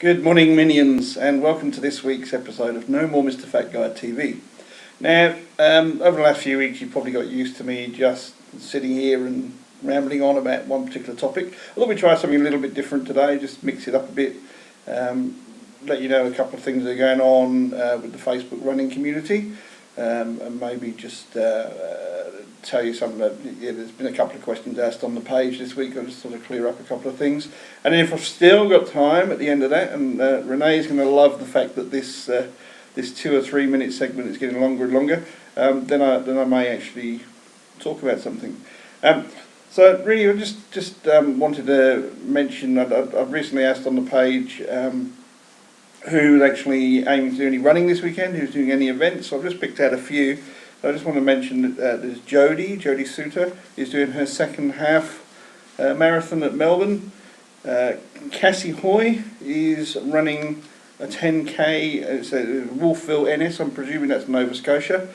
Good morning, minions, and welcome to this week's episode of No More Mr. Fat Guy TV. Now, over the last few weeks, you've probably got used to me just sitting here and rambling on about one particular topic. I thought we'd try something a little bit different today, just mix it up a bit, let you know a couple of things that are going on with the Facebook running community, and maybe just tell you something that, there's been a couple of questions asked on the page this week. I'll just sort of clear up a couple of things. And then if I've still got time at the end of that, and Renee's going to love the fact that this 2 or 3 minute segment is getting longer and longer, then I may actually talk about something. So really, I just wanted to mention that I've recently asked on the page who's actually aiming to do any running this weekend, who's doing any events. So I've just picked out a few. I just want to mention that there's Jodie Suter is doing her second half marathon at Melbourne. Cassie Hoy is running a 10k, it's a Wolfville NS, I'm presuming that's Nova Scotia.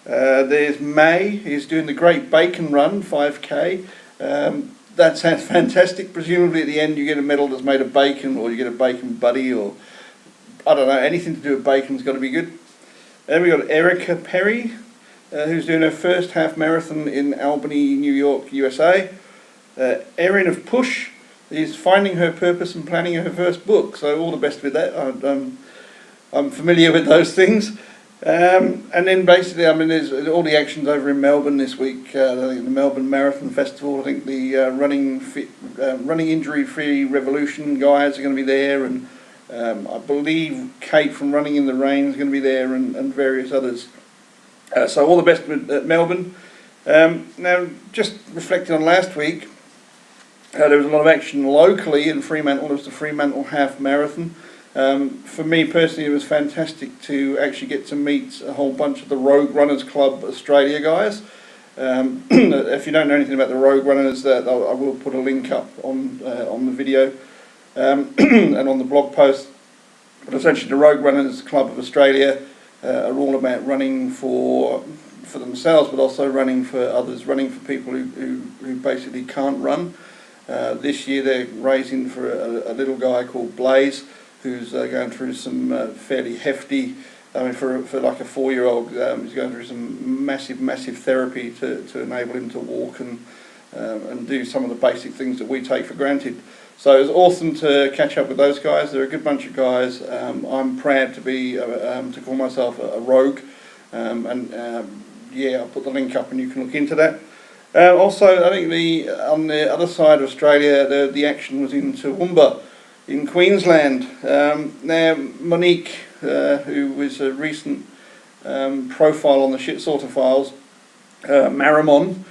There's May, who's doing the Great Bacon Run, 5k. That sounds fantastic. Presumably at the end you get a medal that's made of bacon, or you get a bacon buddy, or I don't know, anything to do with bacon's got to be good. Then we've got Erica Perry, who's doing her first half marathon in Albany, New York, USA. Erin of Push is finding her purpose and planning her first book, so all the best with that. I'm familiar with those things. And then basically, I mean, there's all the actions over in Melbourne this week. I think the Melbourne Marathon Festival, I think the running injury-free revolution guys are going to be there, and I believe Kate from Running in the Rain is going to be there, and various others. So all the best at Melbourne. Now, just reflecting on last week, there was a lot of action locally in Fremantle. There was the Fremantle Half Marathon. For me personally, it was fantastic to actually get to meet a whole bunch of the Rogue Runners Club Australia guys. If you don't know anything about the Rogue Runners, I will put a link up on the video and on the blog post. But essentially, the Rogue Runners Club of Australia are all about running for themselves, but also running for others, running for people who basically can't run. This year they're raising for a little guy called Blaze, who's going through some fairly hefty, I mean for like a 4-year-old, he's going through some massive therapy to enable him to walk and do some of the basic things that we take for granted. So it was awesome to catch up with those guys. They're a good bunch of guys. I'm proud to be to call myself a rogue, yeah, I'll put the link up and you can look into that. Also, I think on the other side of Australia, the action was in Toowoomba in Queensland. Now Monique, who was a recent profile on the Shit Sorter Files, Maramon,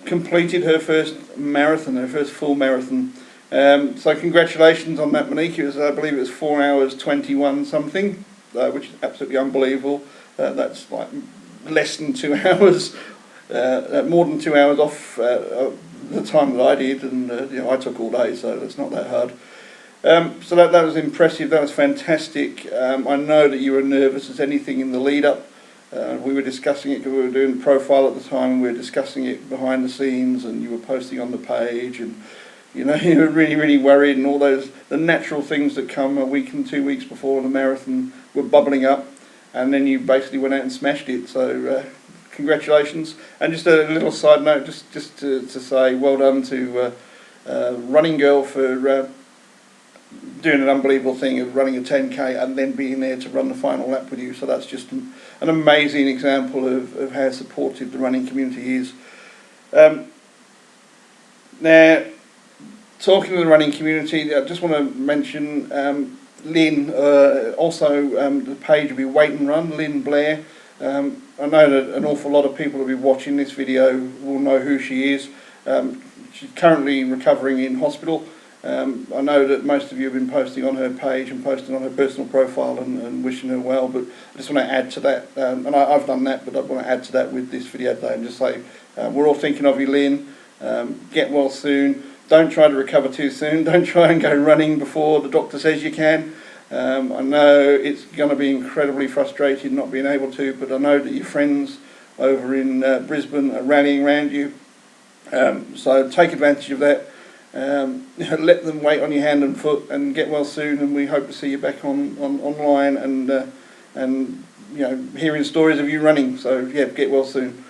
completed her first marathon, her first full marathon. So congratulations on that, Monique. It was, I believe it was 4 hours 21 something, which is absolutely unbelievable. That's like less than 2 hours, more than 2 hours off the time that I did, and I took all day, so it's not that hard. So that was impressive. That was fantastic. I know that you were nervous as anything in the lead up. We were discussing it because we were doing the profile at the time, and we were discussing it behind the scenes, and you were posting on the page, and you were really worried, and all the natural things that come a week and 2 weeks before the marathon were bubbling up, and then you basically went out and smashed it. So congratulations. And just a little side note, just to say well done to Running Girl for doing an unbelievable thing of running a 10k and then being there to run the final lap with you. So that's just an amazing example of how supportive the running community is. Now, talking to the running community, I just want to mention Lynn, also the page will be Wait and Run, Lynn Blair. I know that an awful lot of people who will be watching this video will know who she is. She's currently recovering in hospital. I know that most of you have been posting on her page and posting on her personal profile and wishing her well, but I just want to add to that, and I've done that, but I want to add to that with this video today and just say we're all thinking of you, Lynn. Get well soon. Don't try to recover too soon. Don't try and go running before the doctor says you can. I know it's going to be incredibly frustrating not being able to, but I know that your friends over in Brisbane are rallying around you. So take advantage of that. let them wait on your hand and foot, and get well soon. And we hope to see you back on online, and hearing stories of you running. So yeah, get well soon.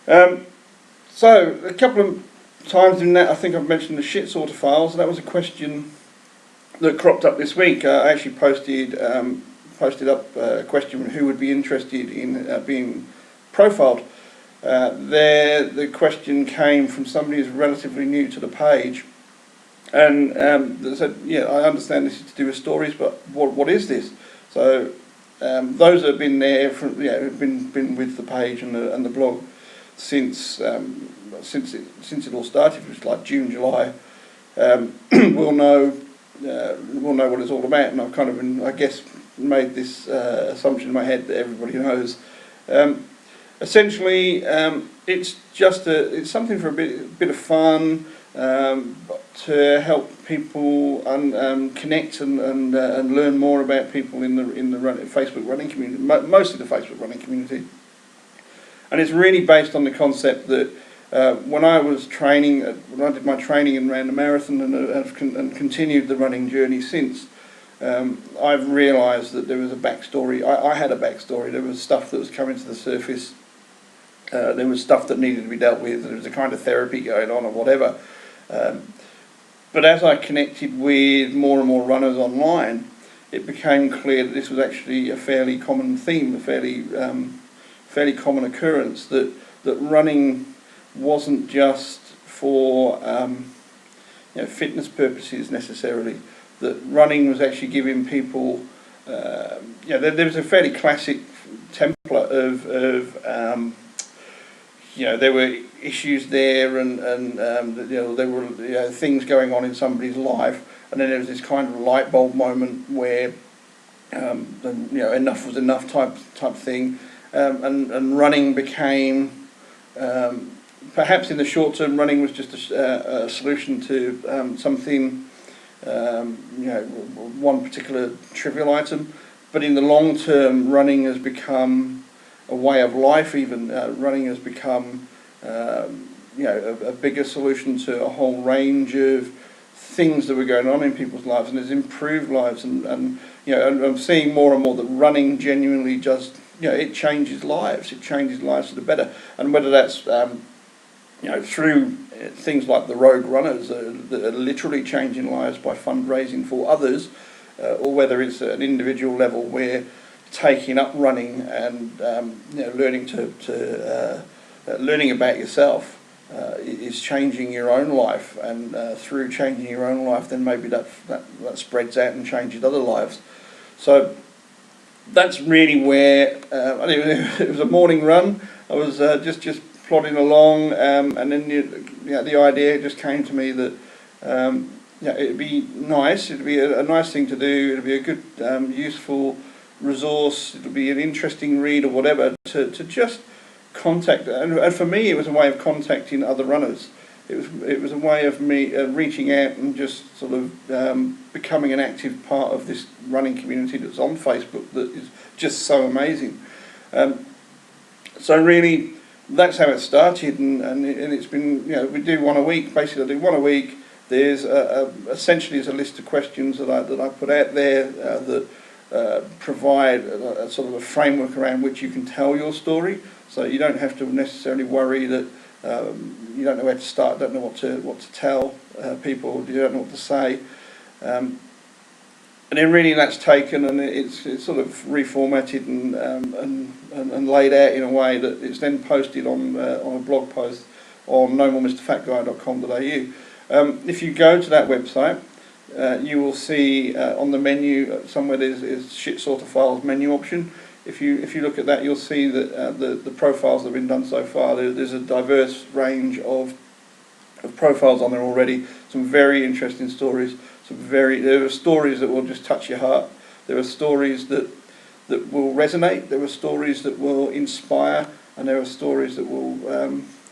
So a couple of times in that, I think I've mentioned the shit sorter files. That was a question that cropped up this week. I actually posted up a question: who would be interested in being profiled? The question came from somebody who's relatively new to the page, and they said, "Yeah, I understand this is to do with stories, but what is this?" So those that have been there, have been with the page and the blog since it all started, which was like June, July, will know what it's all about. And I've kind of, I guess, made this assumption in my head that everybody knows. Essentially, it's something for a bit of fun, to help people connect and learn more about people in the Facebook running community, mostly the Facebook running community. And it's really based on the concept that when I was training, when I did my training and ran the marathon and continued the running journey since, I've realised that there was a backstory. I had a backstory. There was stuff that was coming to the surface. There was stuff that needed to be dealt with. There was a kind of therapy going on or whatever. But as I connected with more and more runners online, it became clear that this was actually a fairly common theme, a fairly common occurrence, that running wasn't just for fitness purposes necessarily. That running was actually giving people, there was a fairly classic template of there were issues there, and there were things going on in somebody's life, and then there was this kind of light bulb moment where enough was enough type thing, and running became, perhaps in the short term, running was just a solution to something, one particular trivial item, but in the long term, running has become a way of life. Even running has become a bigger solution to a whole range of things that were going on in people's lives, and has improved lives. And I'm seeing more and more that running genuinely just it changes lives. It changes lives for the better. And whether that's through things like the rogue runners that are literally changing lives by fundraising for others, or whether it's at an individual level where taking up running and learning learning about yourself is changing your own life, and through changing your own life, then maybe that spreads out and changes other lives. So that's really where it was a morning run. I was just plodding along, and then the idea just came to me that it'd be nice. It'd be a nice thing to do. It'd be a good, useful resource. It'll be an interesting read or whatever to just contact. And for me, it was a way of contacting other runners. It was a way of me reaching out and just sort of becoming an active part of this running community that's on Facebook that is just so amazing. So really, that's how it started, and it's been, we do one a week. Basically, I do one a week. There's essentially a list of questions that I put out there that provide a sort of a framework around which you can tell your story. So you don't have to necessarily worry that you don't know where to start, don't know what to tell people, you don't know what to say. And then really that's taken and it's sort of reformatted and laid out in a way that it's then posted on a blog post on nmmfg.com.au. If you go to that website, you will see on the menu somewhere there's shit sorter files menu option. If you look at that, you'll see that the profiles that have been done so far, there's a diverse range of profiles on there already. Some very interesting stories. There are stories that will just touch your heart. There are stories that will resonate. There are stories that will inspire, and there are stories that will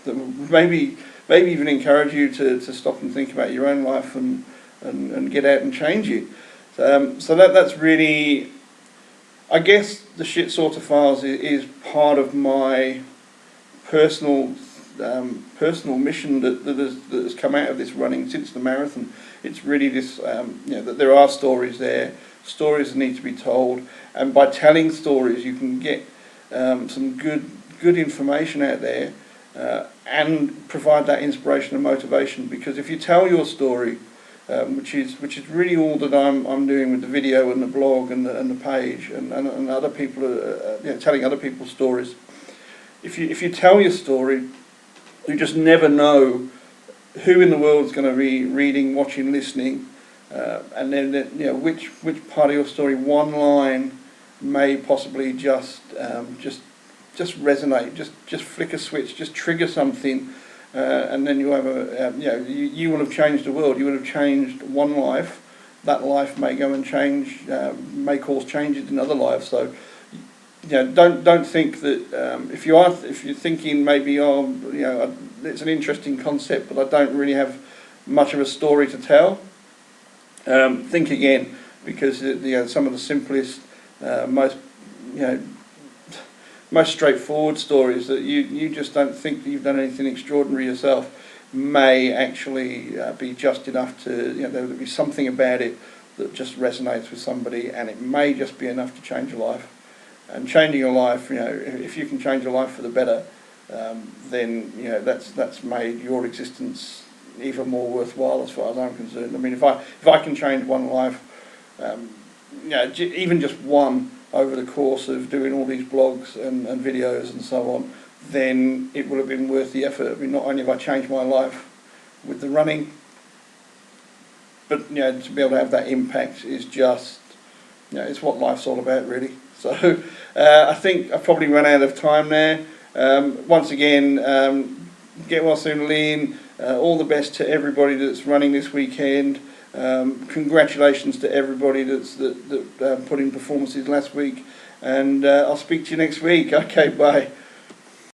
maybe even encourage you to stop and think about your own life and get out and change it. So that's really, I guess, the shit sorter files is part of my personal personal mission that has come out of this running since the marathon. It's really this, that there are stories there, stories that need to be told, and by telling stories you can get some good information out there and provide that inspiration and motivation. Because if you tell your story, which is really all that I'm doing with the video and the blog and the page and other people telling other people's stories. If you tell your story, you just never know who in the world is going to be reading, watching, listening, and then which part of your story, one line may possibly just resonate, just flick a switch, just trigger something, and then you have you will have changed the world. You will have changed one life. That life may go and change, may cause changes in other lives. So, don't think that if you're thinking maybe it's an interesting concept, but I don't really have much of a story to tell. Think again, because some of the simplest, most straightforward stories that you just don't think that you've done anything extraordinary yourself may actually be just enough to, there will be something about it that just resonates with somebody, and it may just be enough to change your life. And changing your life, if you can change your life for the better, then that's made your existence even more worthwhile as far as I'm concerned. I mean, if I can change one life, even just one, over the course of doing all these blogs and videos and so on, then it would have been worth the effort. I mean, not only have I changed my life with the running, but to be able to have that impact is just, it's what life's all about, really. So I think I've probably run out of time there. Once again, get well soon, Lynn. All the best to everybody that's running this weekend. Congratulations to everybody that put in performances last week, and I'll speak to you next week. Okay, bye.